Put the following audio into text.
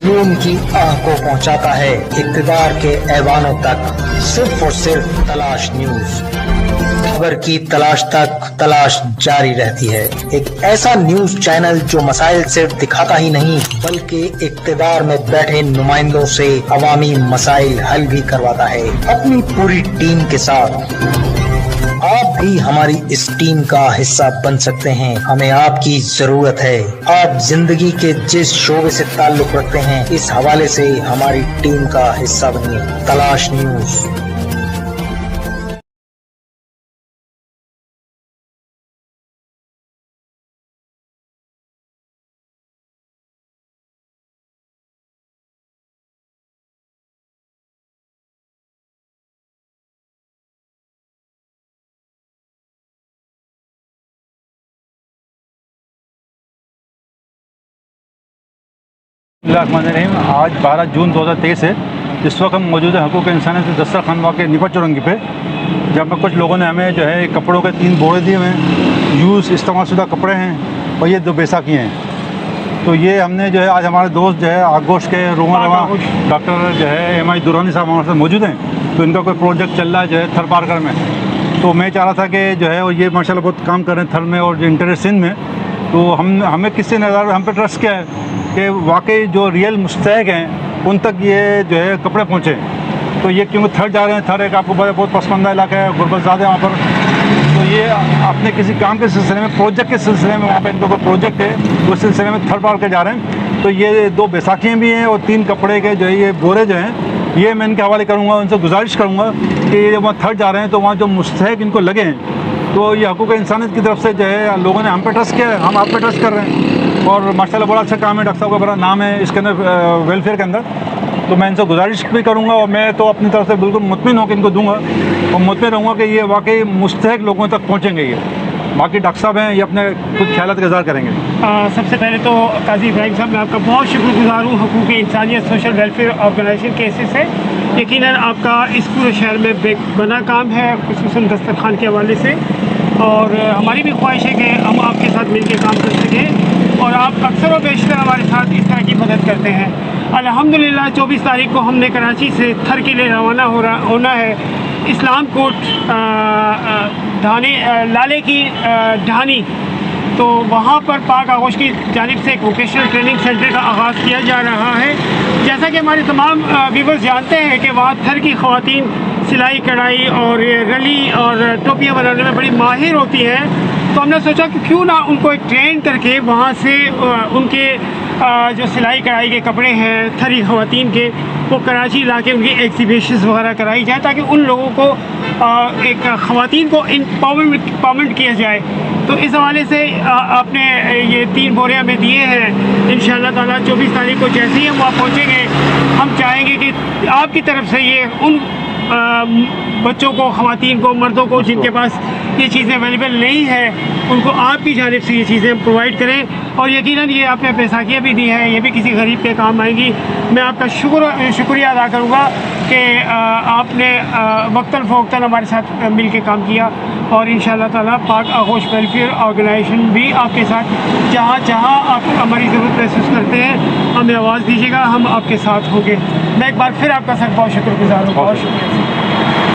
ظلم کی آہ کو پہنچاتا ہے اقتدار کے ایوانوں تک، صرف اور صرف تلاش نیوز۔ خبر کی تلاش تک تلاش جاری رہتی ہے، ایک ایسا نیوز چینل جو مسائل صرف دکھاتا ہی نہیں بلکہ اقتدار میں بیٹھے نمائندوں سے عوامی مسائل حل بھی کرواتا ہے اپنی پوری ٹیم کے ساتھ۔ آپ بھی ہماری اس ٹیم کا حصہ بن سکتے ہیں، ہمیں آپ کی ضرورت ہے۔ آپ زندگی کے جس شعبے سے تعلق رکھتے ہیں اس حوالے سے ہماری ٹیم کا حصہ بنیے۔ تلاش نیوز۔ الرحمن الرحیم۔ آج 12 جون 2023 ہے۔ اس وقت ہم موجود ہیں حقوق انسانیت کے دسترخوان واقع نپٹ چورنگی پہ، جب میں کچھ لوگوں نے ہمیں جو ہے کپڑوں کے 3 بوڑے دیے ہوئے ہیں، یوز استعمال شدہ کپڑے ہیں اور یہ 2 بیساکھی ہیں۔ تو یہ ہم نے جو ہے آج ہمارے دوست جو ہے آگوش کے رواں ڈاکٹر جو ہے ایم آئی دورانی صاحب ہمارے ساتھ موجود ہیں، تو ان کا کوئی پروجیکٹ چل رہا ہے جو ہے تھر پارکر میں۔ تو میں چاہ رہا تھا کہ جو ہے یہ ماشاء اللہ بہت کام کر رہے ہیں تھر میں اور جو انٹر سندھ میں، تو ہمیں کس سے نظر ہم پہ ٹرسٹ کیا ہے کہ واقعی جو ریئل مستحق ہیں ان تک یہ جو ہے کپڑے پہنچے۔ تو یہ کیونکہ تھر جا رہے ہیں، تھر ایک آپ کو بہت پسماندہ علاقہ ہے، غربت زیادہ ہے وہاں پر، تو یہ اپنے کسی کام کے سلسلے میں، پروجیکٹ کے سلسلے میں، وہاں پہ ان کا کوئی پروجیکٹ ہے اس سلسلے میں تھر پار کے جا رہے ہیں۔ تو یہ 2 بیساکھیاں بھی ہیں اور 3 کپڑے کے جو ہے یہ بورے جو ہیں یہ میں ان کے حوالے کروں گا، ان سے گزارش کروں گا کہ یہ جب وہاں تھر جا رہے ہیں تو وہاں جو مستحق ان کو لگے ہیں، تو یہ حقوق انسانیت کی طرف سے جو ہے لوگوں نے ہم پہ ٹرسٹ کیا ہے، ہم آپ پہ ٹرسٹ کر رہے ہیں، اور ماشاء اللہ بڑا اچھا کام ہے۔ ڈاکٹر صاحب کا بڑا نام ہے اس کے اندر ویلفیئر کے اندر، تو میں ان سے گزارش بھی کروں گا اور میں تو اپنی طرف سے بالکل مطمئن ہو کے ان کو دوں گا اور مطمئن رہوں گا کہ یہ واقعی مستحق لوگوں تک پہنچیں گے۔ یہ باقی ڈاکٹر صاحب ہیں، یہ اپنے کچھ خیالات کا اظہار کریں گے۔ سب سے پہلے تو قاضی ابراہیم صاحب میں آپ کا بہت شکر گزار ہوں حقوق انسانیت سوشل ویلفیئر آرگنائزیشن کے حصے سے۔ یقیناً آپ کا اس پورے شہر میں بے بنا کام ہے، خصوصاً دسترخوان کے حوالے سے، اور ہماری بھی خواہش ہے کہ ہم آپ کے ساتھ مل کے کام کر سکیں، اور آپ اکثر و بیشتر ہمارے ساتھ اس طرح کی مدد کرتے ہیں۔ الحمدللہ 24 تاریخ کو ہم نے کراچی سے تھر کے لیے روانہ ہونا ہے اسلام کوٹ لالے کی ڈھانی، تو وہاں پر پاک آغوش کی جانب سے ایک ووکیشنل ٹریننگ سینٹر کا آغاز کیا جا رہا ہے۔ جیسا کہ ہمارے تمام ویورز جانتے ہیں کہ وہاں تھر کی خواتین سلائی کڑھائی اور رلی اور ٹوپیاں بنانے میں بڑی ماہر ہوتی ہیں، تو ہم نے سوچا کہ کیوں نہ ان کو ایک ٹرین کر کے وہاں سے ان کے جو سلائی کڑھائی کے کپڑے ہیں تھری خواتین کے، وہ کراچی لا کے ان کی ایگزیبیشنز وغیرہ کرائی جائے تاکہ ان لوگوں کو ایک خواتین کو امپاورمنٹ کیا جائے۔ تو اس حوالے سے آپ نے یہ 3 بورے ہمیں دیے ہیں۔ انشاءاللہ تعالیٰ 24 تاریخ کو جیسے ہی ہم وہاں پہنچیں گے، ہم چاہیں گے کہ آپ کی طرف سے یہ ان بچوں کو، خواتین کو، مردوں کو جن کے پاس یہ چیزیں اویلیبل نہیں ہیں، ان کو آپ کی جانب سے یہ چیزیں پرووائڈ کریں، اور یقیناً یہ آپ نے بیساکھیاں بھی دی ہیں، یہ بھی کسی غریب کے کام آئیں گی۔ میں آپ کا شکریہ ادا کروں گا کہ آپ نے وقتاً فوقتاً ہمارے ساتھ مل کے کام کیا، اور انشاءاللہ تعالیٰ پاک آغوش ویلفیئر آرگنائزیشن بھی آپ کے ساتھ جہاں جہاں آپ ہماری ضرورت محسوس کرتے ہیں ہمیں آواز دیجیے گا، ہم آپ کے ساتھ ہوں گے۔ میں ایک بار پھر آپ کا سب بہت شکر گزار ہوں۔ بہت شکریہ۔